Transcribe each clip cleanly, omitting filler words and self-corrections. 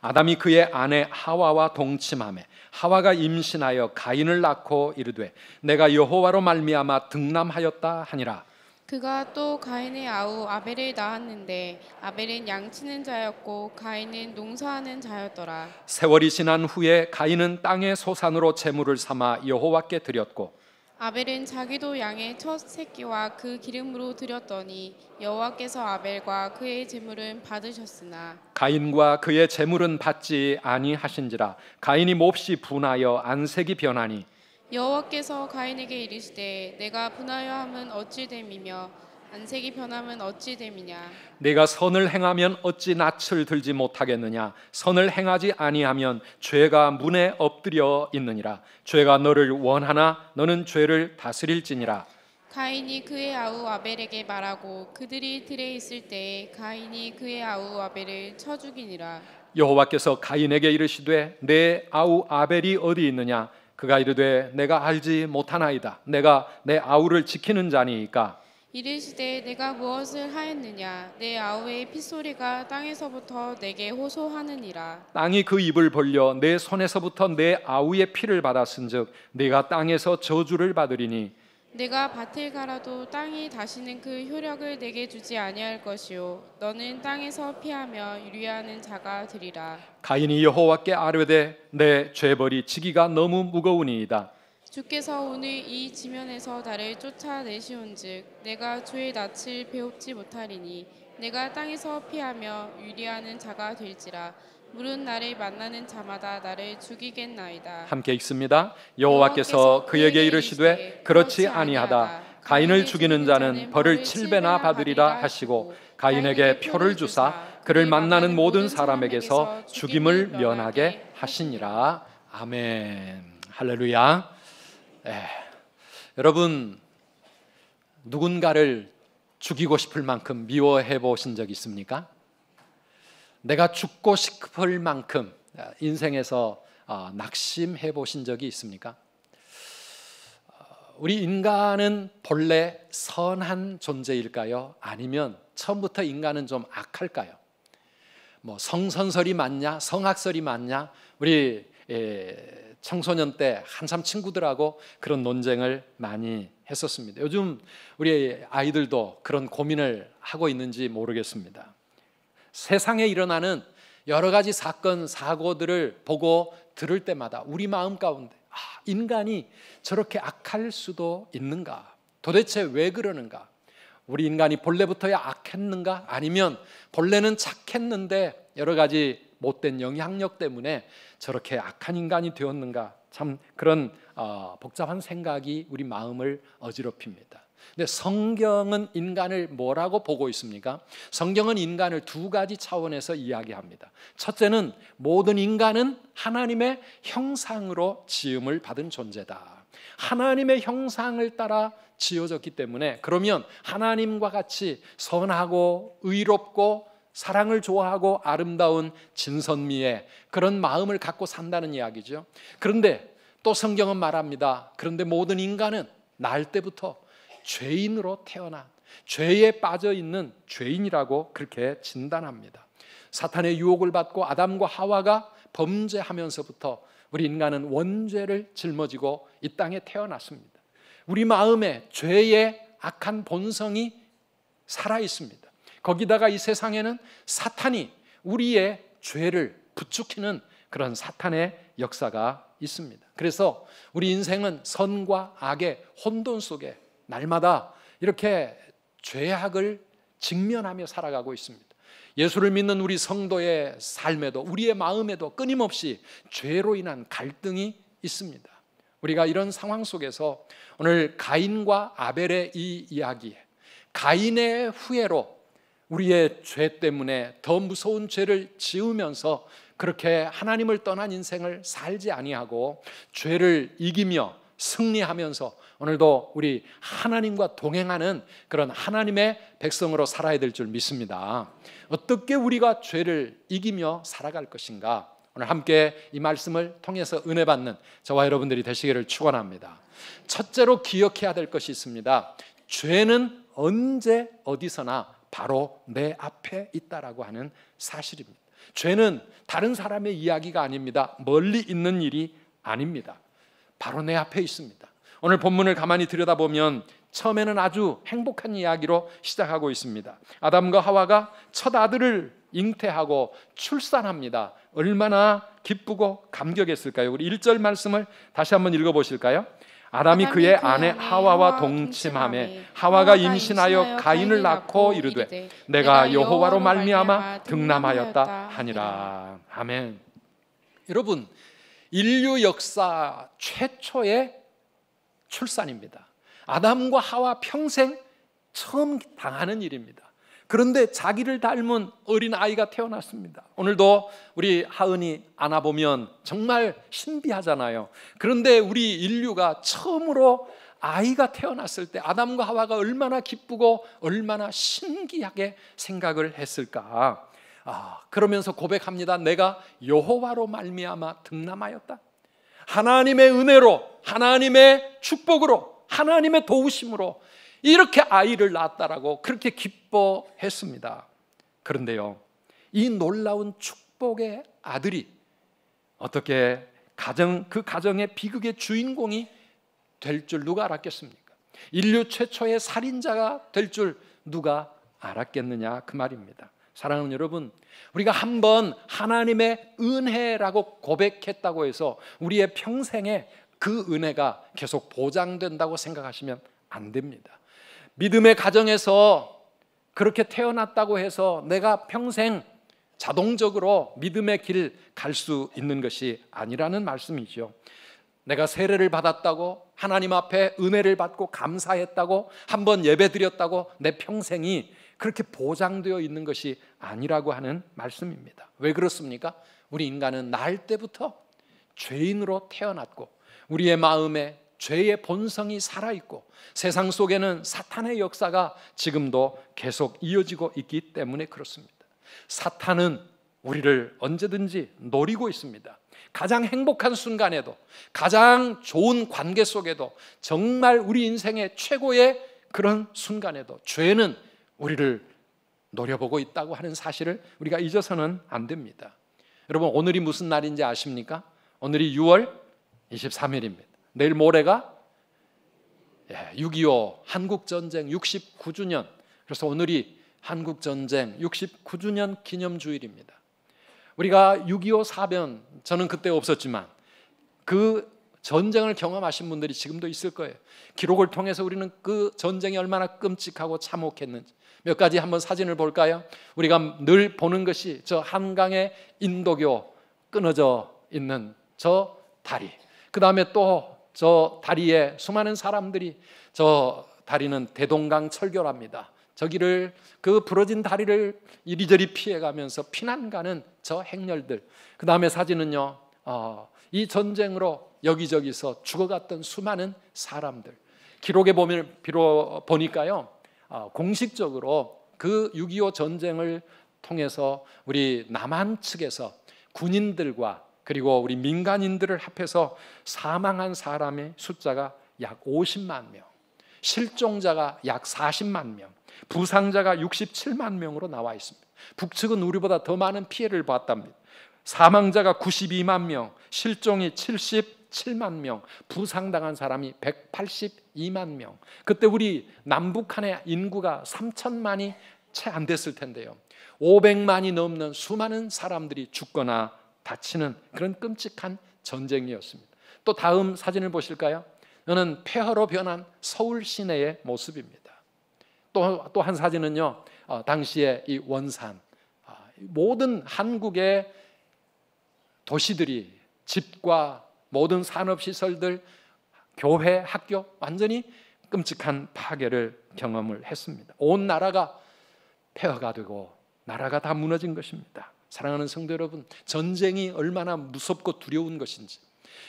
아담이 그의 아내 하와와 동침하매 하와가 임신하여 가인을 낳고 이르되 내가 여호와로 말미암아 등남하였다 하니라. 그가 또 가인의 아우 아벨을 낳았는데 아벨은 양치는 자였고 가인은 농사하는 자였더라. 세월이 지난 후에 가인은 땅의 소산으로 제물을 삼아 여호와께 드렸고 아벨은 자기도 양의 첫 새끼와 그 기름으로 드렸더니 여호와께서 아벨과 그의 제물은 받으셨으나 가인과 그의 제물은 받지 아니하신지라. 가인이 몹시 분하여 안색이 변하니 여호와께서 가인에게 이르시되 내가 분하여 함은 어찌 됨이며 안색이 변함은 어찌 됨이냐. 네가 선을 행하면 어찌 낯을 들지 못하겠느냐. 선을 행하지 아니하면 죄가 문에 엎드려 있느니라. 죄가 너를 원하나 너는 죄를 다스릴지니라. 가인이 그의 아우 아벨에게 말하고 그들이 들에 있을 때에 가인이 그의 아우 아벨을 쳐 죽이니라. 여호와께서 가인에게 이르시되 내 아우 아벨이 어디 있느냐. 그가 이르되 내가 알지 못하나이다. 내가 내 아우를 지키는 자니이까. 이르시되 내가 무엇을 하였느냐. 내 아우의 핏소리가 땅에서부터 내게 호소하느니라. 땅이 그 입을 벌려 내 손에서부터 내 아우의 피를 받았은즉 네가 땅에서 저주를 받으리니 내가 밭을 갈아도 땅이 다시는 그 효력을 내게 주지 아니할 것이요 너는 땅에서 피하며 유리하는 자가 되리라. 가인이 여호와께 아뢰되 내 죄벌이 지기가 너무 무거우니이다. 주께서 오늘 이 지면에서 나를 쫓아내시온즉 내가 주의 낯을 배웁지 못하리니 내가 땅에서 피하며 유리하는 자가 될지라. 물은 나를 만나는 자마다 나를 죽이겠나이다. 함께 읽습니다. 여호와께서 그에게 이르시되 그렇지 아니하다. 가인을 죽이는 자는 벌을 7배나 받으리라 하시고 가인에게 표를 주사 그를 만나는 모든 사람에게서 죽임을 면하게 하시니라. 아멘. 할렐루야. 여러분, 누군가를 죽이고 싶을 만큼 미워해 보신 적 있습니까? 내가 죽고 싶을 만큼 인생에서 낙심해 보신 적이 있습니까? 우리 인간은 본래 선한 존재일까요? 아니면 처음부터 인간은 좀 악할까요? 뭐 성선설이 맞냐, 성악설이 맞냐? 우리 청소년 때 한참 친구들하고 그런 논쟁을 많이 했었습니다. 요즘 우리 아이들도 그런 고민을 하고 있는지 모르겠습니다. 세상에 일어나는 여러 가지 사건, 사고들을 보고 들을 때마다 우리 마음 가운데 인간이 저렇게 악할 수도 있는가? 도대체 왜 그러는가? 우리 인간이 본래부터야 악했는가? 아니면 본래는 착했는데 여러 가지 못된 영향력 때문에 저렇게 악한 인간이 되었는가? 참 그런 복잡한 생각이 우리 마음을 어지럽힙니다. 근데 성경은 인간을 뭐라고 보고 있습니까? 성경은 인간을 두 가지 차원에서 이야기합니다. 첫째는 모든 인간은 하나님의 형상으로 지음을 받은 존재다. 하나님의 형상을 따라 지어졌기 때문에 그러면 하나님과 같이 선하고 의롭고 사랑을 좋아하고 아름다운 진선미의 그런 마음을 갖고 산다는 이야기죠. 그런데 또 성경은 말합니다. 그런데 모든 인간은 날 때부터 죄인으로 태어난 죄에 빠져 있는 죄인이라고 그렇게 진단합니다. 사탄의 유혹을 받고 아담과 하와가 범죄하면서부터 우리 인간은 원죄를 짊어지고 이 땅에 태어났습니다. 우리 마음에 죄의 악한 본성이 살아 있습니다. 거기다가 이 세상에는 사탄이 우리의 죄를 부추기는 그런 사탄의 역사가 있습니다. 그래서 우리 인생은 선과 악의 혼돈 속에 날마다 이렇게 죄악을 직면하며 살아가고 있습니다. 예수를 믿는 우리 성도의 삶에도 우리의 마음에도 끊임없이 죄로 인한 갈등이 있습니다. 우리가 이런 상황 속에서 오늘 가인과 아벨의 이 이야기에 가인의 후회로 우리의 죄 때문에 더 무서운 죄를 지으면서 그렇게 하나님을 떠난 인생을 살지 아니하고 죄를 이기며 승리하면서 오늘도 우리 하나님과 동행하는 그런 하나님의 백성으로 살아야 될 줄 믿습니다. 어떻게 우리가 죄를 이기며 살아갈 것인가? 오늘 함께 이 말씀을 통해서 은혜 받는 저와 여러분들이 되시기를 축원합니다. 첫째로 기억해야 될 것이 있습니다. 죄는 언제 어디서나 바로 내 앞에 있다라고 하는 사실입니다. 죄는 다른 사람의 이야기가 아닙니다. 멀리 있는 일이 아닙니다. 바로 내 앞에 있습니다. 오늘 본문을 가만히 들여다보면 처음에는 아주 행복한 이야기로 시작하고 있습니다. 아담과 하와가 첫 아들을 잉태하고 출산합니다. 얼마나 기쁘고 감격했을까요? 우리 1절 말씀을 다시 한번 읽어보실까요? 아담이 그의 아내 하와와 동침하매 하와가 임신하여 가인을 낳고 이르되 내가 여호와로 말미암아 등남하였다 하니라. 아멘. 여러분, 인류 역사 최초의 출산입니다. 아담과 하와 평생 처음 당하는 일입니다. 그런데 자기를 닮은 어린 아이가 태어났습니다. 오늘도 우리 하은이 안아보면 정말 신비하잖아요. 그런데 우리 인류가 처음으로 아이가 태어났을 때 아담과 하와가 얼마나 기쁘고 얼마나 신기하게 생각을 했을까. 그러면서 고백합니다. 내가 여호와로 말미암아 등남하였다. 하나님의 은혜로, 하나님의 축복으로, 하나님의 도우심으로 이렇게 아이를 낳았다라고 그렇게 기뻐했습니다. 그런데요, 이 놀라운 축복의 아들이 어떻게 그 가정의 비극의 주인공이 될 줄 누가 알았겠습니까? 인류 최초의 살인자가 될 줄 누가 알았겠느냐, 그 말입니다. 사랑하는 여러분, 우리가 한번 하나님의 은혜라고 고백했다고 해서 우리의 평생에 그 은혜가 계속 보장된다고 생각하시면 안 됩니다. 믿음의 가정에서 그렇게 태어났다고 해서 내가 평생 자동적으로 믿음의 길 갈 수 있는 것이 아니라는 말씀이죠. 내가 세례를 받았다고, 하나님 앞에 은혜를 받고 감사했다고, 한번 예배드렸다고 내 평생이 그렇게 보장되어 있는 것이 아니라고 하는 말씀입니다. 왜 그렇습니까? 우리 인간은 날 때부터 죄인으로 태어났고 우리의 마음에 죄의 본성이 살아있고 세상 속에는 사탄의 역사가 지금도 계속 이어지고 있기 때문에 그렇습니다. 사탄은 우리를 언제든지 노리고 있습니다. 가장 행복한 순간에도, 가장 좋은 관계 속에도, 정말 우리 인생의 최고의 그런 순간에도 죄는 우리를 노려보고 있다고 하는 사실을 우리가 잊어서는 안 됩니다. 여러분, 오늘이 무슨 날인지 아십니까? 오늘이 6월 23일입니다. 내일 모레가 6.25 한국전쟁 69주년, 그래서 오늘이 한국전쟁 69주년 기념주일입니다. 우리가 6.25 사변, 저는 그때 없었지만 그 전쟁을 경험하신 분들이 지금도 있을 거예요. 기록을 통해서 우리는 그 전쟁이 얼마나 끔찍하고 참혹했는지 몇 가지 한번 사진을 볼까요? 우리가 늘 보는 것이 저 한강의 인도교 끊어져 있는 저 다리, 그 다음에 또 저 다리에 수많은 사람들이, 저 다리는 대동강 철교랍니다. 저기를, 그 부러진 다리를 이리저리 피해가면서 피난 가는 저 행렬들. 그 다음에 사진은요, 이 전쟁으로 여기저기서 죽어갔던 수많은 사람들. 기록에 보니까요, 공식적으로 그 6.25 전쟁을 통해서 우리 남한 측에서 군인들과 그리고 우리 민간인들을 합해서 사망한 사람의 숫자가 약 50만 명, 실종자가 약 40만 명, 부상자가 67만 명으로 나와 있습니다. 북측은 우리보다 더 많은 피해를 봤답니다. 사망자가 92만 명, 실종이 77만 명, 부상당한 사람이 182만 명. 그때 우리 남북한의 인구가 3천만이 채 안 됐을 텐데요, 500만이 넘는 수많은 사람들이 죽거나 다치는 그런 끔찍한 전쟁이었습니다. 또 다음 사진을 보실까요? 이거는 폐허로 변한 서울 시내의 모습입니다. 또 한 사진은요, 당시에 이 원산, 모든 한국의 도시들이, 집과 모든 산업시설들, 교회, 학교, 완전히 끔찍한 파괴를 경험을 했습니다. 온 나라가 폐허가 되고 나라가 다 무너진 것입니다. 사랑하는 성도 여러분, 전쟁이 얼마나 무섭고 두려운 것인지,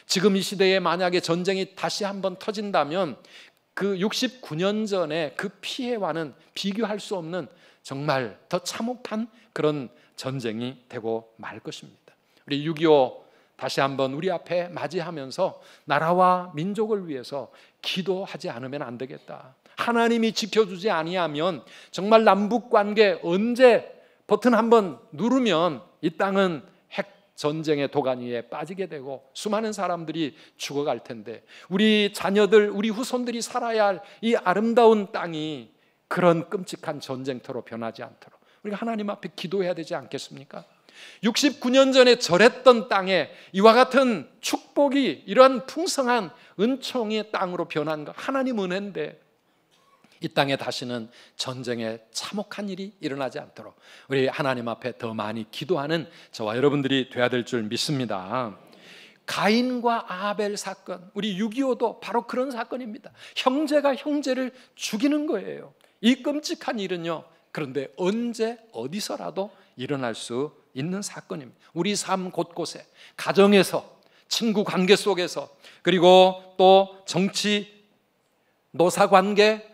지금 이 시대에 만약에 전쟁이 다시 한번 터진다면 그 69년 전에 그 피해와는 비교할 수 없는 정말 더 참혹한 그런 전쟁이 되고 말 것입니다. 우리 6.25 다시 한번 우리 앞에 맞이하면서 나라와 민족을 위해서 기도하지 않으면 안 되겠다. 하나님이 지켜주지 아니하면 정말 남북관계 언제 버튼 한번 누르면 이 땅은 핵 전쟁의 도가니에 빠지게 되고 수많은 사람들이 죽어갈 텐데, 우리 자녀들, 우리 후손들이 살아야 할 이 아름다운 땅이 그런 끔찍한 전쟁터로 변하지 않도록 우리가 하나님 앞에 기도해야 되지 않겠습니까? 69년 전에 절했던 땅에 이와 같은 축복이, 이러한 풍성한 은총의 땅으로 변한 것, 하나님 은혜인데 이 땅에 다시는 전쟁의 참혹한 일이 일어나지 않도록 우리 하나님 앞에 더 많이 기도하는 저와 여러분들이 되어야 될 줄 믿습니다. 가인과 아벨 사건, 우리 6.25도 바로 그런 사건입니다. 형제가 형제를 죽이는 거예요. 이 끔찍한 일은요, 그런데 언제 어디서라도 일어날 수 있는 사건입니다. 우리 삶 곳곳에, 가정에서, 친구 관계 속에서, 그리고 또 정치, 노사관계,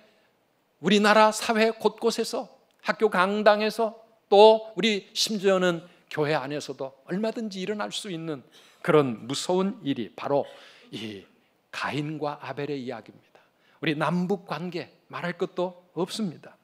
우리나라 사회 곳곳에서, 학교 강당에서, 또 우리 심지어는 교회 안에서도 얼마든지 일어날 수 있는 그런 무서운 일이 바로 이 가인과 아벨의 이야기입니다. 우리 남북 관계 말할 것도 없습니다.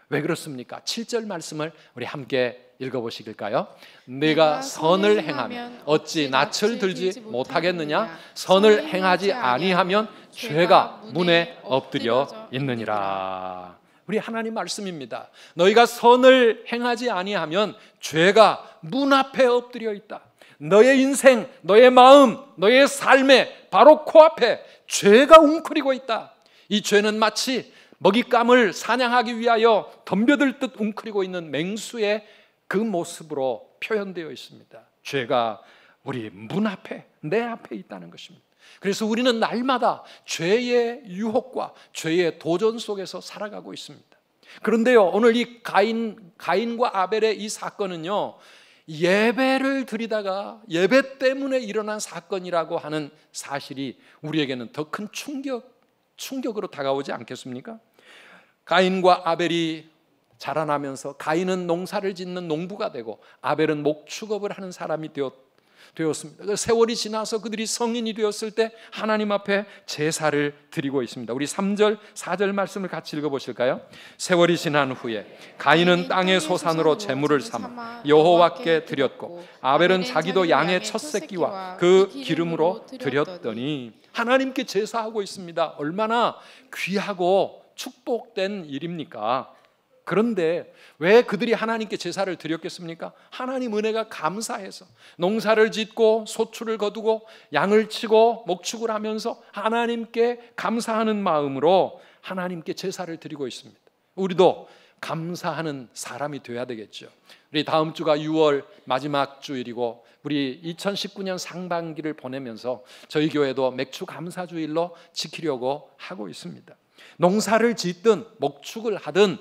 왜 그렇습니까? 7절 말씀을 우리 함께 읽어보시길까요? 내가 선을 행하면 어찌 낯을 들지 못하겠느냐? 선을 행하지 아니하면 죄가 문에 엎드려 있느니라. 우리 하나님 말씀입니다. 너희가 선을 행하지 아니하면 죄가 문 앞에 엎드려 있다. 너의 인생, 너의 마음, 너의 삶에 바로 코앞에 죄가 웅크리고 있다. 이 죄는 마치 먹잇감을 사냥하기 위하여 덤벼들 듯 웅크리고 있는 맹수의 그 모습으로 표현되어 있습니다. 죄가 우리 문 앞에, 내 앞에 있다는 것입니다. 그래서 우리는 날마다 죄의 유혹과 죄의 도전 속에서 살아가고 있습니다. 그런데요, 오늘 이 가인과 아벨의 이 사건은요, 예배를 드리다가 예배 때문에 일어난 사건이라고 하는 사실이 우리에게는 더 큰 충격으로 다가오지 않겠습니까? 가인과 아벨이 자라나면서 가인은 농사를 짓는 농부가 되고 아벨은 목축업을 하는 사람이 되었습니다. 세월이 지나서 그들이 성인이 되었을 때 하나님 앞에 제사를 드리고 있습니다. 우리 3절, 4절 말씀을 같이 읽어보실까요? 세월이 지난 후에 가인은 땅의 소산으로 제물을 삼아 여호와께 드렸고 아벨은 자기도 양의 첫 새끼와 그 기름으로 드렸더니, 하나님께 제사하고 있습니다. 얼마나 귀하고 축복된 일입니까? 그런데 왜 그들이 하나님께 제사를 드렸겠습니까? 하나님 은혜가 감사해서 농사를 짓고 소출을 거두고 양을 치고 목축을 하면서 하나님께 감사하는 마음으로 하나님께 제사를 드리고 있습니다. 우리도 감사하는 사람이 되어야 되겠죠. 우리 다음 주가 6월 마지막 주일이고 우리 2019년 상반기를 보내면서 저희 교회도 맥주 감사주일로 지키려고 하고 있습니다. 농사를 짓든 목축을 하든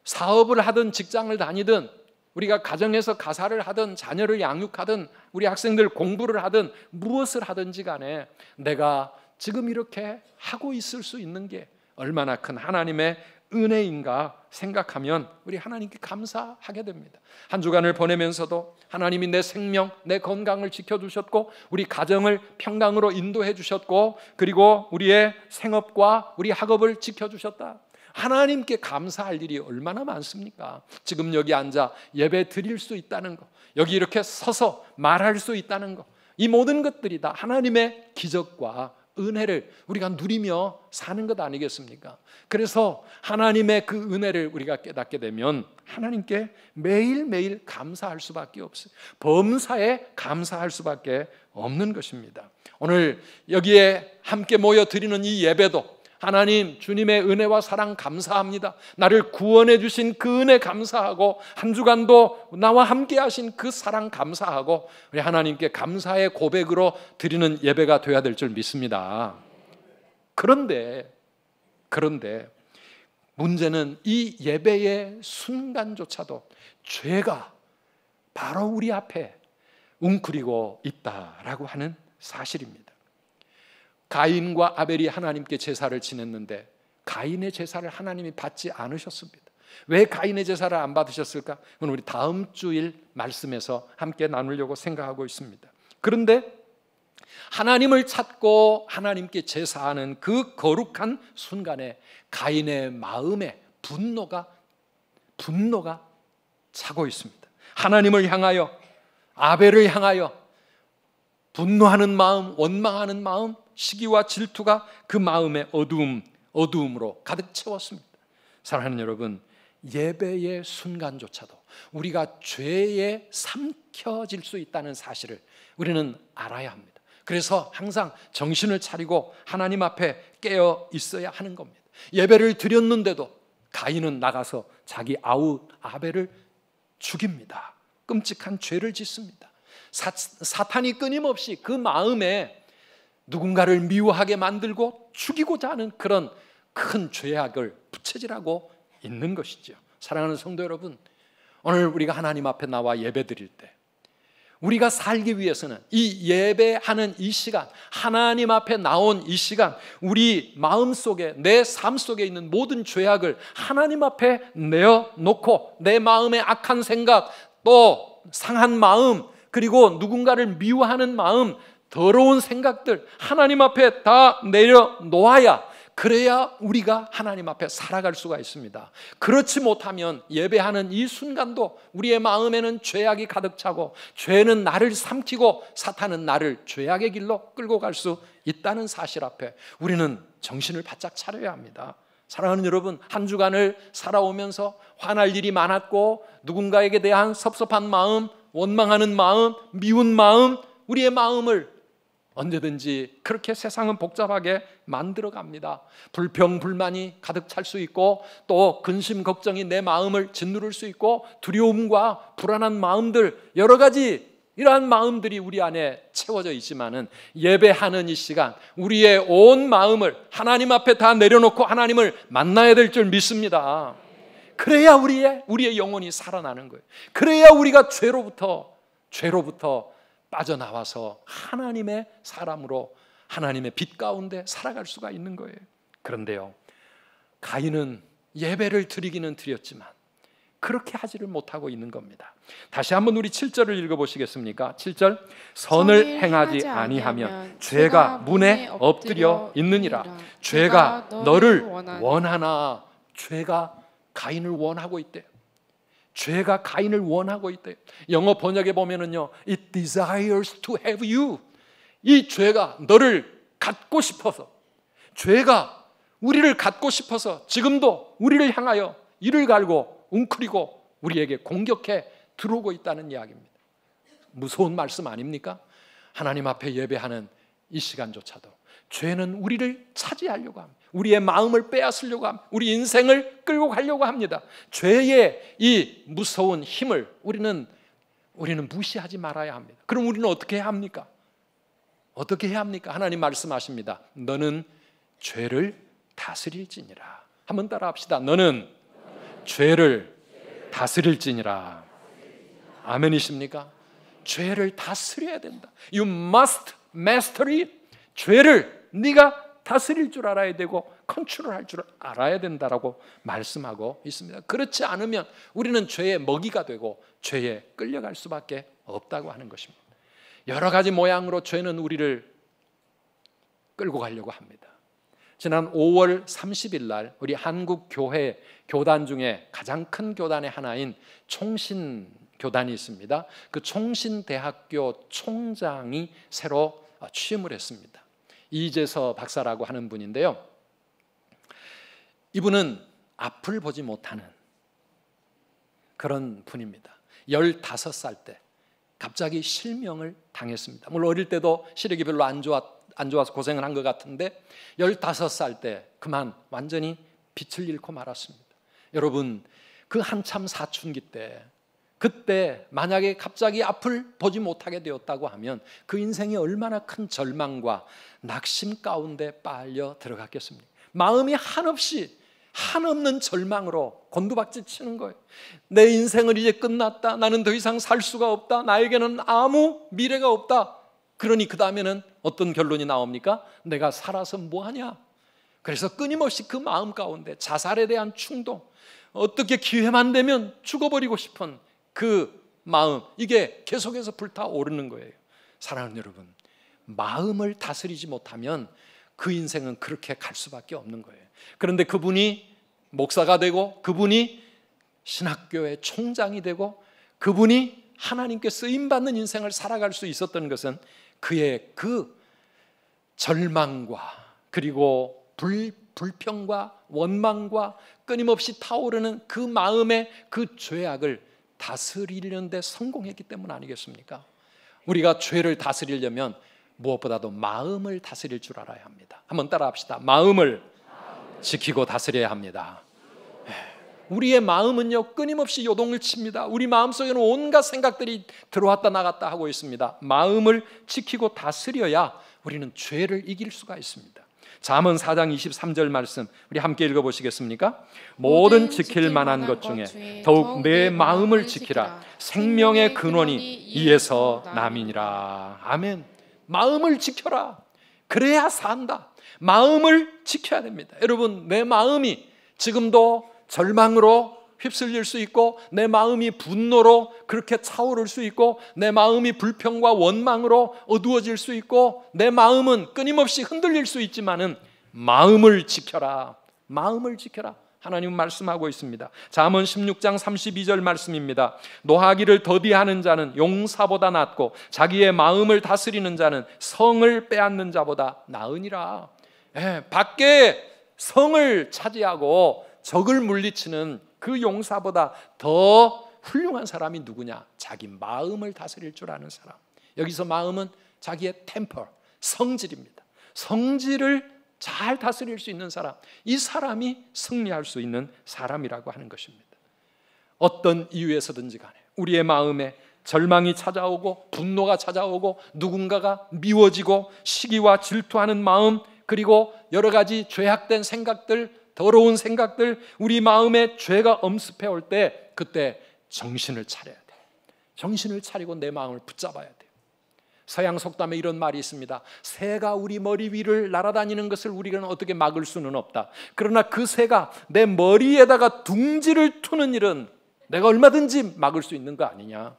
사업을 하든 직장을 다니든 우리가 가정에서 가사를 하든 자녀를 양육하든 우리 학생들 공부를 하든 무엇을 하든지 간에 내가 지금 이렇게 하고 있을 수 있는 게 얼마나 큰 하나님의 은혜인가 생각하면 우리 하나님께 감사하게 됩니다. 한 주간을 보내면서도 하나님이 내 생명, 내 건강을 지켜주셨고 우리 가정을 평강으로 인도해 주셨고 그리고 우리의 생업과 우리 학업을 지켜주셨다. 하나님께 감사할 일이 얼마나 많습니까? 지금 여기 앉아 예배 드릴 수 있다는 것, 여기 이렇게 서서 말할 수 있다는 것, 이 모든 것들이 다 하나님의 기적과 은혜를 우리가 누리며 사는 것 아니겠습니까? 그래서 하나님의 그 은혜를 우리가 깨닫게 되면 하나님께 매일매일 감사할 수밖에 없어요. 범사에 감사할 수밖에 없는 것입니다. 오늘 여기에 함께 모여 드리는 이 예배도 하나님 주님의 은혜와 사랑 감사합니다. 나를 구원해 주신 그 은혜 감사하고 한 주간도 나와 함께 하신 그 사랑 감사하고 우리 하나님께 감사의 고백으로 드리는 예배가 되어야 될 줄 믿습니다. 그런데 문제는 이 예배의 순간조차도 죄가 바로 우리 앞에 웅크리고 있다라고 하는 사실입니다. 가인과 아벨이 하나님께 제사를 지냈는데 가인의 제사를 하나님이 받지 않으셨습니다. 왜 가인의 제사를 안 받으셨을까? 그건 우리 다음 주일 말씀에서 함께 나누려고 생각하고 있습니다. 그런데 하나님을 찾고 하나님께 제사하는 그 거룩한 순간에 가인의 마음에 분노가 차고 있습니다. 하나님을 향하여, 아벨을 향하여 분노하는 마음, 원망하는 마음, 시기와 질투가 그 마음의 어두움으로 가득 채웠습니다. 사랑하는 여러분, 예배의 순간조차도 우리가 죄에 삼켜질 수 있다는 사실을 우리는 알아야 합니다. 그래서 항상 정신을 차리고 하나님 앞에 깨어 있어야 하는 겁니다. 예배를 드렸는데도 가인은 나가서 자기 아우 아벨을 죽입니다. 끔찍한 죄를 짓습니다. 사탄이 끊임없이 그 마음에 누군가를 미워하게 만들고 죽이고자 하는 그런 큰 죄악을 부채질하고 있는 것이죠. 사랑하는 성도 여러분, 오늘 우리가 하나님 앞에 나와 예배 드릴 때 우리가 살기 위해서는 이 예배하는 이 시간, 하나님 앞에 나온 이 시간, 우리 마음속에, 내 삶 속에 있는 모든 죄악을 하나님 앞에 내어놓고 내 마음의 악한 생각, 또 상한 마음, 그리고 누군가를 미워하는 마음, 더러운 생각들 하나님 앞에 다 내려놓아야, 그래야 우리가 하나님 앞에 살아갈 수가 있습니다. 그렇지 못하면 예배하는 이 순간도 우리의 마음에는 죄악이 가득 차고, 죄는 나를 삼키고 사탄은 나를 죄악의 길로 끌고 갈 수 있다는 사실 앞에 우리는 정신을 바짝 차려야 합니다. 사랑하는 여러분, 한 주간을 살아오면서 화날 일이 많았고, 누군가에게 대한 섭섭한 마음, 원망하는 마음, 미운 마음, 우리의 마음을 언제든지 그렇게 세상은 복잡하게 만들어 갑니다. 불평, 불만이 가득 찰 수 있고, 또 근심, 걱정이 내 마음을 짓누를 수 있고, 두려움과 불안한 마음들, 여러 가지 이러한 마음들이 우리 안에 채워져 있지만은, 예배하는 이 시간 우리의 온 마음을 하나님 앞에 다 내려놓고 하나님을 만나야 될 줄 믿습니다. 그래야 우리의 영혼이 살아나는 거예요. 그래야 우리가 죄로부터 빠져나와서 하나님의 사람으로 하나님의 빛 가운데 살아갈 수가 있는 거예요. 그런데요, 가인은 예배를 드리기는 드렸지만 그렇게 하지를 못하고 있는 겁니다. 다시 한번 우리 7절을 읽어보시겠습니까? 7절, 선을 행하지 아니하면 죄가 문에 엎드려 있느니라. 죄가 너를 원하나. 죄가 가인을 원하고 있대요. 죄가 가인을 원하고 있대요. 영어 번역에 보면은요, It desires to have you. 이 죄가 너를 갖고 싶어서, 죄가 우리를 갖고 싶어서 지금도 우리를 향하여 이를 갈고 웅크리고 우리에게 공격해 들어오고 있다는 이야기입니다. 무서운 말씀 아닙니까? 하나님 앞에 예배하는 이 시간조차도 죄는 우리를 차지하려고 합니다. 우리의 마음을 빼앗으려고 합니다. 우리 인생을 끌고 가려고 합니다. 죄의 이 무서운 힘을 우리는 무시하지 말아야 합니다. 그럼 우리는 어떻게 해야 합니까? 어떻게 해야 합니까? 하나님 말씀하십니다. 너는 죄를 다스릴지니라. 한번 따라 합시다. 너는 죄를 다스릴지니라. 아멘이십니까? 죄를 다스려야 된다. You must master it. 죄를 네가 다스릴 줄 알아야 되고 컨트롤할 줄 알아야 된다라고 말씀하고 있습니다. 그렇지 않으면 우리는 죄의 먹이가 되고 죄에 끌려갈 수밖에 없다고 하는 것입니다. 여러 가지 모양으로 죄는 우리를 끌고 가려고 합니다. 지난 5월 30일 날 우리 한국 교회 교단 중에 가장 큰 교단의 하나인 총신교단이 있습니다. 그 총신대학교 총장이 새로 취임을 했습니다. 이재서 박사라고 하는 분인데요, 이분은 앞을 보지 못하는 그런 분입니다. 15살 때 갑자기 실명을 당했습니다. 물론 어릴 때도 시력이 별로 안 좋아서 고생을 한 것 같은데 15살 때 그만 완전히 빛을 잃고 말았습니다. 여러분, 그 한참 사춘기 때, 그때 만약에 갑자기 앞을 보지 못하게 되었다고 하면 그 인생이 얼마나 큰 절망과 낙심 가운데 빨려 들어갔겠습니까? 마음이 한없는 절망으로 곤두박질 치는 거예요. 내 인생은 이제 끝났다. 나는 더 이상 살 수가 없다. 나에게는 아무 미래가 없다. 그러니 그 다음에는 어떤 결론이 나옵니까? 내가 살아서 뭐하냐? 그래서 끊임없이 그 마음 가운데 자살에 대한 충동, 어떻게 기회만 되면 죽어버리고 싶은 그 마음, 이게 계속해서 불타오르는 거예요. 사랑하는 여러분, 마음을 다스리지 못하면 그 인생은 그렇게 갈 수밖에 없는 거예요. 그런데 그분이 목사가 되고 그분이 신학교의 총장이 되고 그분이 하나님께 쓰임받는 인생을 살아갈 수 있었던 것은 그의 그 절망과 그리고 불평과 원망과 끊임없이 타오르는 그 마음의 그 죄악을 다스리는 데 성공했기 때문 아니겠습니까? 우리가 죄를 다스리려면 무엇보다도 마음을 다스릴 줄 알아야 합니다. 한번 따라합시다. 마음을 지키고 다스려야 합니다. 우리의 마음은요, 끊임없이 요동을 칩니다. 우리 마음속에는 온갖 생각들이 들어왔다 나갔다 하고 있습니다. 마음을 지키고 다스려야 우리는 죄를 이길 수가 있습니다. 잠언 4장 23절 말씀 우리 함께 읽어보시겠습니까? 모든 지킬 만한 것 중에 더욱 내 마음을 지키라. 생명의 근원이 이에서 남이니라. 아멘. 마음을 지켜라. 그래야 산다. 마음을 지켜야 됩니다. 여러분, 내 마음이 지금도 절망으로 휩쓸릴 수 있고, 내 마음이 분노로 그렇게 차오를 수 있고, 내 마음이 불평과 원망으로 어두워질 수 있고, 내 마음은 끊임없이 흔들릴 수 있지만은 마음을 지켜라. 마음을 지켜라. 하나님은 말씀하고 있습니다. 잠언 16장 32절 말씀입니다. 노하기를 더디하는 자는 용사보다 낫고 자기의 마음을 다스리는 자는 성을 빼앗는 자보다 나으니라. 밖에 성을 차지하고 적을 물리치는 그 용사보다 더 훌륭한 사람이 누구냐? 자기 마음을 다스릴 줄 아는 사람. 여기서 마음은 자기의 템퍼, 성질입니다. 성질을 잘 다스릴 수 있는 사람, 이 사람이 승리할 수 있는 사람이라고 하는 것입니다. 어떤 이유에서든지 간에 우리의 마음에 절망이 찾아오고 분노가 찾아오고 누군가가 미워지고 시기와 질투하는 마음, 그리고 여러 가지 죄악된 생각들, 더러운 생각들, 우리 마음에 죄가 엄습해 올 때 그때 정신을 차려야 돼요. 정신을 차리고 내 마음을 붙잡아야 돼요. 서양 속담에 이런 말이 있습니다. 새가 우리 머리 위를 날아다니는 것을 우리는 어떻게 막을 수는 없다. 그러나 그 새가 내 머리에다가 둥지를 트는 일은 내가 얼마든지 막을 수 있는 거 아니냐.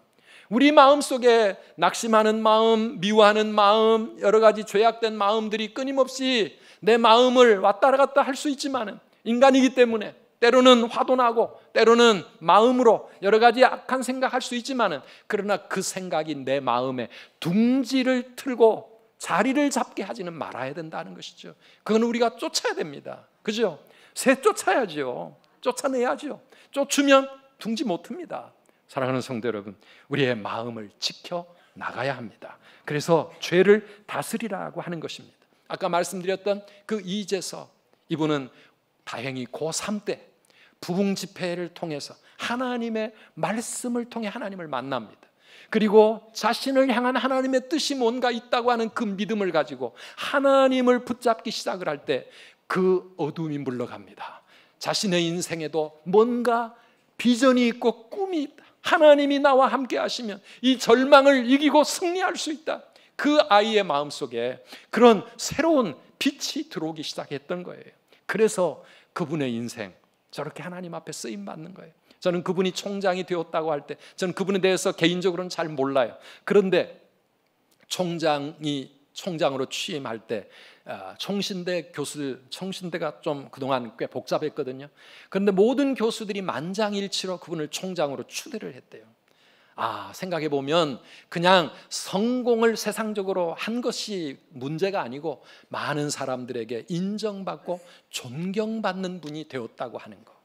우리 마음속에 낙심하는 마음, 미워하는 마음, 여러 가지 죄악된 마음들이 끊임없이 내 마음을 왔다 갔다 할 수 있지만은 인간이기 때문에 때로는 화도 나고 때로는 마음으로 여러 가지 악한 생각할 수 있지만은, 그러나 그 생각이 내 마음에 둥지를 틀고 자리를 잡게 하지는 말아야 된다는 것이죠. 그건 우리가 쫓아야 됩니다. 그죠? 새 쫓아야죠. 쫓아내야죠. 쫓으면 둥지 못 틉니다. 사랑하는 성도 여러분, 우리의 마음을 지켜 나가야 합니다. 그래서 죄를 다스리라고 하는 것입니다. 아까 말씀드렸던 그 이재서, 이분은 다행히 고3 때 부흥 집회를 통해서 하나님의 말씀을 통해 하나님을 만납니다. 그리고 자신을 향한 하나님의 뜻이 뭔가 있다고 하는 그 믿음을 가지고 하나님을 붙잡기 시작을 할 때 그 어둠이 물러갑니다. 자신의 인생에도 뭔가 비전이 있고 꿈이 있다. 하나님이 나와 함께 하시면 이 절망을 이기고 승리할 수 있다. 그 아이의 마음속에 그런 새로운 빛이 들어오기 시작했던 거예요. 그래서 그분의 인생 저렇게 하나님 앞에 쓰임 받는 거예요. 저는 그분이 총장이 되었다고 할 때 저는 그분에 대해서 개인적으로는 잘 몰라요. 그런데 총장으로 취임할 때 총신대 교수, 총신대가 좀 그동안 꽤 복잡했거든요. 그런데 모든 교수들이 만장일치로 그분을 총장으로 추대를 했대요. 생각해 보면 그냥 성공을 세상적으로 한 것이 문제가 아니고 많은 사람들에게 인정받고 존경받는 분이 되었다고 하는 거.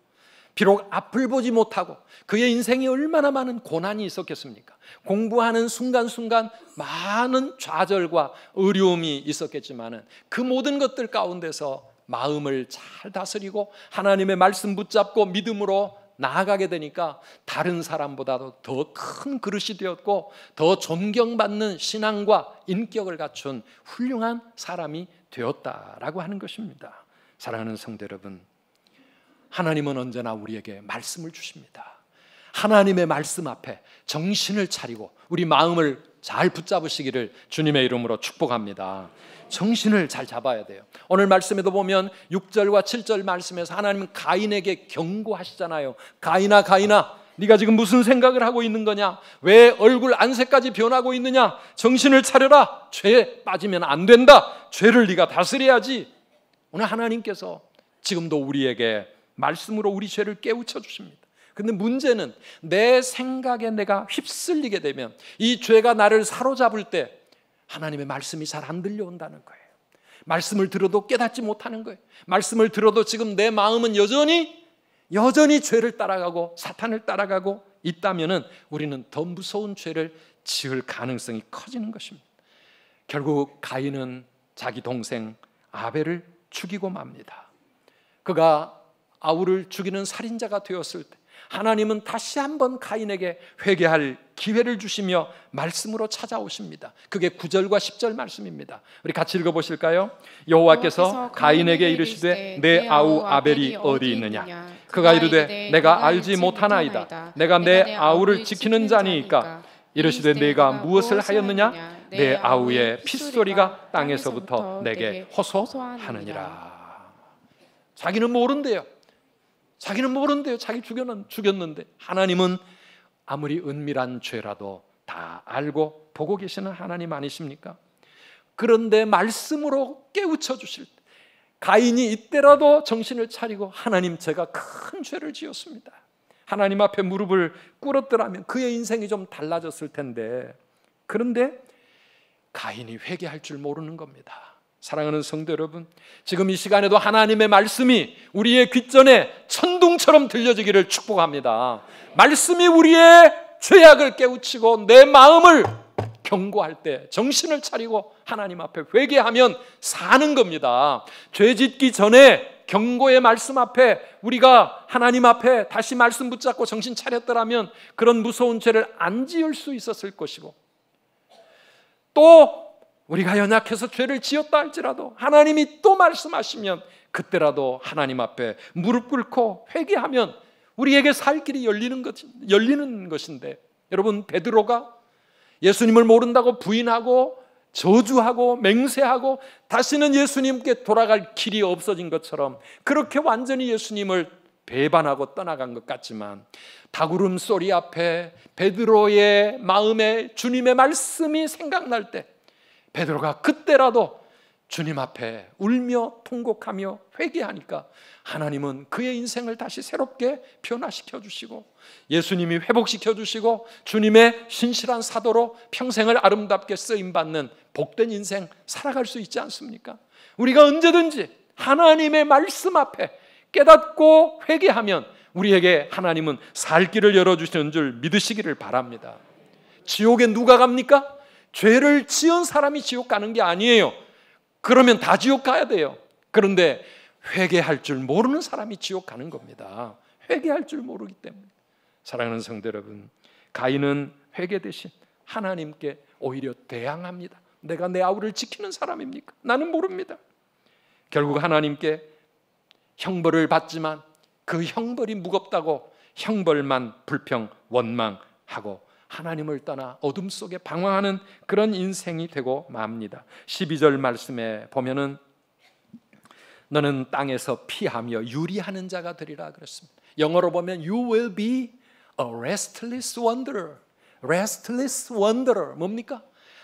비록 앞을 보지 못하고 그의 인생에 얼마나 많은 고난이 있었겠습니까? 공부하는 순간순간 많은 좌절과 어려움이 있었겠지만은 그 모든 것들 가운데서 마음을 잘 다스리고 하나님의 말씀 붙잡고 믿음으로 나아가게 되니까 다른 사람보다도 더 큰 그릇이 되었고 더 존경받는 신앙과 인격을 갖춘 훌륭한 사람이 되었다라고 하는 것입니다. 사랑하는 성도 여러분, 하나님은 언제나 우리에게 말씀을 주십니다. 하나님의 말씀 앞에 정신을 차리고 우리 마음을 잘 붙잡으시기를 주님의 이름으로 축복합니다. 정신을 잘 잡아야 돼요. 오늘 말씀에도 보면 6절과 7절 말씀에서 하나님은 가인에게 경고하시잖아요. 가인아, 네가 지금 무슨 생각을 하고 있는 거냐? 왜 얼굴 안색까지 변하고 있느냐? 정신을 차려라. 죄에 빠지면 안 된다. 죄를 네가 다스려야지. 오늘 하나님께서 지금도 우리에게 말씀으로 우리 죄를 깨우쳐 주십니다. 근데 문제는 내 생각에 내가 휩쓸리게 되면, 이 죄가 나를 사로잡을 때 하나님의 말씀이 잘 안 들려온다는 거예요. 말씀을 들어도 깨닫지 못하는 거예요. 말씀을 들어도 지금 내 마음은 여전히 죄를 따라가고 사탄을 따라가고 있다면 우리는 더 무서운 죄를 지을 가능성이 커지는 것입니다. 결국 가인은 자기 동생 아벨을 죽이고 맙니다. 그가 아울을 죽이는 살인자가 되었을 때 하나님은 다시 한번 가인에게 회개할 기회를 주시며 말씀으로 찾아오십니다. 그게 9절과 10절 말씀입니다. 우리 같이 읽어보실까요? 여호와께서 가인에게 이르시되 내 아우 아벨이 어디 있느냐? 그가 이르되 내가 알지 못하나이다. 내가 내 아우를 지키는 자니이까. 이르시되 내가 무엇을 하였느냐? 내 아우의 핏소리가 땅에서부터 내게 호소하느니라. 자기는 모른대요. 자기 죽였는데 하나님은 아무리 은밀한 죄라도 다 알고 보고 계시는 하나님 아니십니까? 그런데 말씀으로 깨우쳐 주실 때 가인이 이때라도 정신을 차리고, 하나님, 제가 큰 죄를 지었습니다. 하나님 앞에 무릎을 꿇었더라면 그의 인생이 좀 달라졌을 텐데, 그런데 가인이 회개할 줄 모르는 겁니다. 사랑하는 성도 여러분, 지금 이 시간에도 하나님의 말씀이 우리의 귓전에 천둥처럼 들려지기를 축복합니다. 말씀이 우리의 죄악을 깨우치고 내 마음을 경고할 때 정신을 차리고 하나님 앞에 회개하면 사는 겁니다. 죄 짓기 전에 경고의 말씀 앞에 우리가 하나님 앞에 다시 말씀 붙잡고 정신 차렸더라면 그런 무서운 죄를 안 지을 수 있었을 것이고, 또 우리가 연약해서 죄를 지었다 할지라도 하나님이 또 말씀하시면 그때라도 하나님 앞에 무릎 꿇고 회개하면 우리에게 살 길이 열리는 것인데, 여러분, 베드로가 예수님을 모른다고 부인하고 저주하고 맹세하고 다시는 예수님께 돌아갈 길이 없어진 것처럼 그렇게 완전히 예수님을 배반하고 떠나간 것 같지만, 닭울음 소리 앞에 베드로의 마음에 주님의 말씀이 생각날 때 베드로가 그때라도 주님 앞에 울며 통곡하며 회개하니까 하나님은 그의 인생을 다시 새롭게 변화시켜 주시고 예수님이 회복시켜 주시고 주님의 신실한 사도로 평생을 아름답게 쓰임받는 복된 인생 살아갈 수 있지 않습니까? 우리가 언제든지 하나님의 말씀 앞에 깨닫고 회개하면 우리에게 하나님은 살 길을 열어주시는 줄 믿으시기를 바랍니다. 지옥에 누가 갑니까? 죄를 지은 사람이 지옥 가는 게 아니에요. 그러면 다 지옥 가야 돼요. 그런데 회개할 줄 모르는 사람이 지옥 가는 겁니다. 회개할 줄 모르기 때문에. 사랑하는 성도 여러분, 가인은 회개 대신 하나님께 오히려 대항합니다. 내가 내 아우를 지키는 사람입니까? 나는 모릅니다. 결국 하나님께 형벌을 받지만 그 형벌이 무겁다고 형벌만 불평 원망하고 하나님을 떠나 어둠 속에 방황하는 그런 인생이 되고 맙니다. 12절 말씀에 보면은 너는 땅에서 피하며 유리하는 자가 되리라 그랬습니다. 영어로 보면 You will be a restless wanderer. Restless wanderer 뭡니까?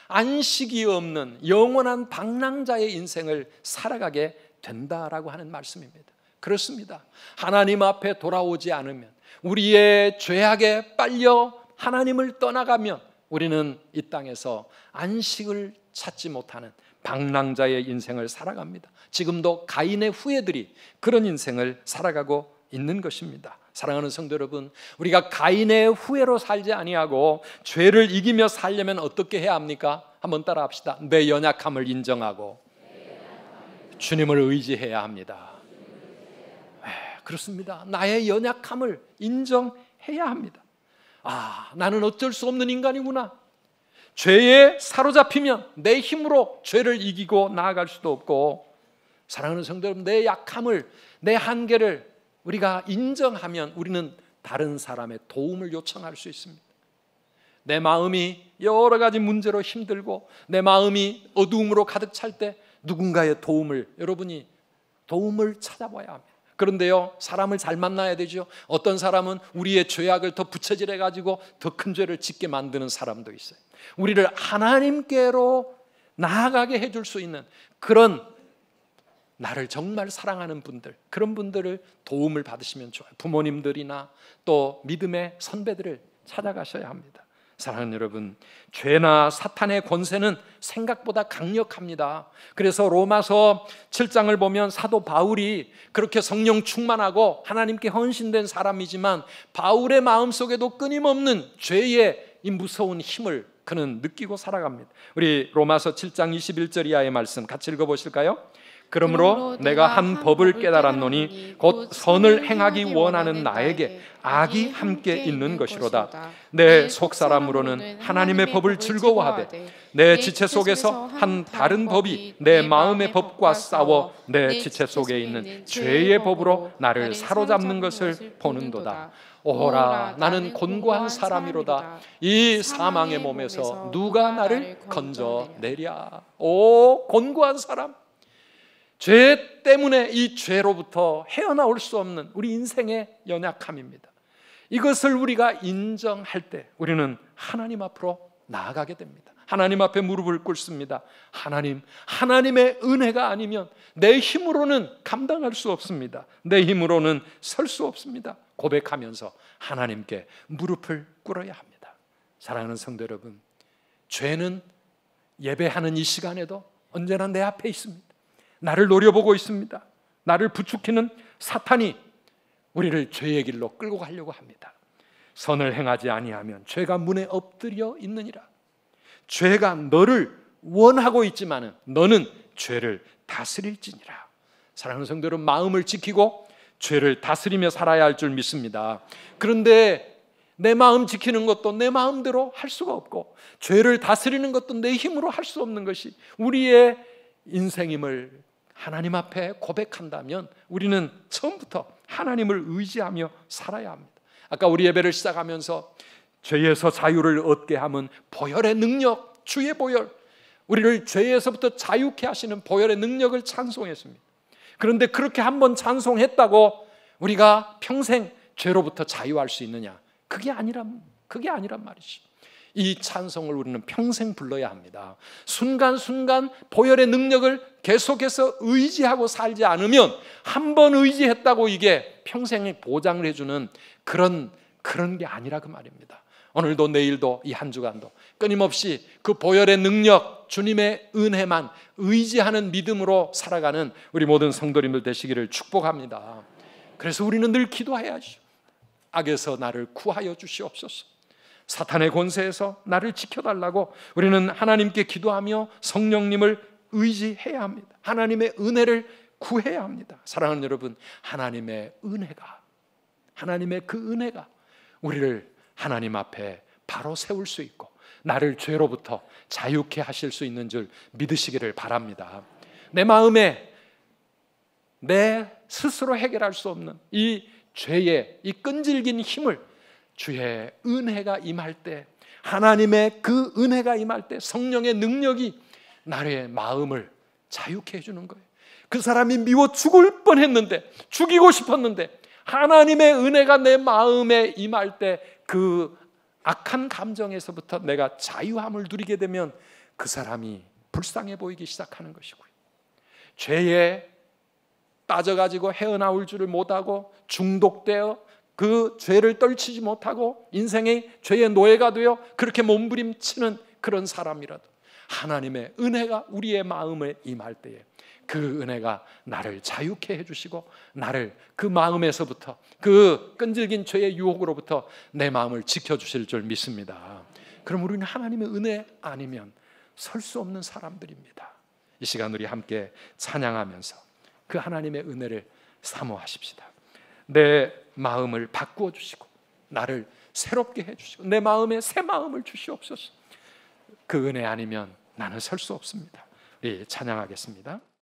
안식이 없는 영원한 방랑자의 인생을 살아가게 된다라고 하는 말씀입니다. 그렇습니다. 하나님 앞에 돌아오지 않으면, 우리의 죄악에 빨려 하나님을 떠나가면 우리는 이 땅에서 안식을 찾지 못하는 방랑자의 인생을 살아갑니다. 지금도 가인의 후예들이 그런 인생을 살아가고 있는 것입니다. 사랑하는 성도 여러분, 우리가 가인의 후예로 살지 아니하고 죄를 이기며 살려면 어떻게 해야 합니까? 한번 따라 합시다. 내 연약함을 인정하고 주님을 의지해야 합니다. 그렇습니다. 나의 연약함을 인정해야 합니다. 나는 어쩔 수 없는 인간이구나. 죄에 사로잡히면 내 힘으로 죄를 이기고 나아갈 수도 없고, 사랑하는 성도 여러분, 내 약함을, 내 한계를 우리가 인정하면 우리는 다른 사람의 도움을 요청할 수 있습니다. 내 마음이 여러 가지 문제로 힘들고 내 마음이 어두움으로 가득 찰 때 누군가의 여러분이 도움을 찾아봐야 합니다. 그런데요, 사람을 잘 만나야 되죠. 어떤 사람은 우리의 죄악을 더 부채질해 가지고 더 큰 죄를 짓게 만드는 사람도 있어요. 우리를 하나님께로 나아가게 해줄 수 있는 그런 나를 정말 사랑하는 분들, 그런 분들을 도움을 받으시면 좋아요. 부모님들이나 또 믿음의 선배들을 찾아가셔야 합니다. 사랑하는 여러분, 죄나 사탄의 권세는 생각보다 강력합니다. 그래서 로마서 7장을 보면 사도 바울이 그렇게 성령 충만하고 하나님께 헌신된 사람이지만 바울의 마음속에도 끊임없는 죄의 이 무서운 힘을 그는 느끼고 살아갑니다. 우리 로마서 7장 21절 이하의 말씀 같이 읽어보실까요? 그러므로 내가 한 법을 깨달았노니 곧 선을 행하기 원하는 나에게 악이 함께 있는 것이로다. 내 속사람으로는 하나님의 법을 즐거워하되 내 지체 속에서 한 다른 법이 내 마음의 법과 싸워 내 지체 속에 있는 죄의 법으로 나를 사로잡는 것을 보는도다. 오라, 나는 곤고한 사람이로다. 이 사망의 몸에서 누가 나를 건져내랴. 오, 곤고한 사람. 죄 때문에 이 죄로부터 헤어나올 수 없는 우리 인생의 연약함입니다. 이것을 우리가 인정할 때 우리는 하나님 앞으로 나아가게 됩니다. 하나님 앞에 무릎을 꿇습니다. 하나님의 은혜가 아니면 내 힘으로는 감당할 수 없습니다. 내 힘으로는 설 수 없습니다. 고백하면서 하나님께 무릎을 꿇어야 합니다. 사랑하는 성도 여러분, 죄는 예배하는 이 시간에도 언제나 내 앞에 있습니다. 나를 노려보고 있습니다. 나를 부추기는 사탄이 우리를 죄의 길로 끌고 가려고 합니다. 선을 행하지 아니하면 죄가 문에 엎드려 있느니라. 죄가 너를 원하고 있지만은 너는 죄를 다스릴지니라. 사랑하는 성도 여러분, 마음을 지키고 죄를 다스리며 살아야 할 줄 믿습니다. 그런데 내 마음 지키는 것도 내 마음대로 할 수가 없고 죄를 다스리는 것도 내 힘으로 할 수 없는 것이 우리의 인생임을 하나님 앞에 고백한다면 우리는 처음부터 하나님을 의지하며 살아야 합니다. 아까 우리 예배를 시작하면서 죄에서 자유를 얻게 하면 보혈의 능력, 주의 보혈, 우리를 죄에서부터 자유케 하시는 보혈의 능력을 찬송했습니다. 그런데 그렇게 한번 찬송했다고 우리가 평생 죄로부터 자유할 수 있느냐? 그게 아니란 말이지. 이 찬송을 우리는 평생 불러야 합니다. 순간순간 보혈의 능력을 계속해서 의지하고 살지 않으면 한 번 의지했다고 이게 평생에 보장을 해주는 그런 게 아니라 그 말입니다. 오늘도 내일도 이 한 주간도 끊임없이 그 보혈의 능력, 주님의 은혜만 의지하는 믿음으로 살아가는 우리 모든 성도님들 되시기를 축복합니다. 그래서 우리는 늘 기도해야죠. 악에서 나를 구하여 주시옵소서. 사탄의 권세에서 나를 지켜달라고 우리는 하나님께 기도하며 성령님을 의지해야 합니다. 하나님의 은혜를 구해야 합니다. 사랑하는 여러분, 하나님의 그 은혜가 우리를 하나님 앞에 바로 세울 수 있고 나를 죄로부터 자유케 하실 수 있는 줄 믿으시기를 바랍니다. 내 마음에 내 스스로 해결할 수 없는 이 죄의 이 끈질긴 힘을 주의 은혜가 임할 때, 하나님의 그 은혜가 임할 때 성령의 능력이 나의 마음을 자유케 해주는 거예요. 그 사람이 미워 죽을 뻔했는데, 죽이고 싶었는데 하나님의 은혜가 내 마음에 임할 때 그 악한 감정에서부터 내가 자유함을 누리게 되면 그 사람이 불쌍해 보이기 시작하는 것이고요. 죄에 빠져가지고 헤어나올 줄을 못하고 중독되어 그 죄를 떨치지 못하고 인생의 죄의 노예가 되어 그렇게 몸부림치는 그런 사람이라도 하나님의 은혜가 우리의 마음에 임할 때에 그 은혜가 나를 자유케 해주시고 나를 그 마음에서부터 그 끈질긴 죄의 유혹으로부터 내 마음을 지켜주실 줄 믿습니다. 그럼 우리는 하나님의 은혜 아니면 설 수 없는 사람들입니다. 이 시간 우리 함께 찬양하면서 그 하나님의 은혜를 사모하십시다. 내 마음을 바꾸어 주시고 나를 새롭게 해주시고 내 마음에 새 마음을 주시옵소서. 그 은혜 아니면 나는 설 수 없습니다. 예, 찬양하겠습니다.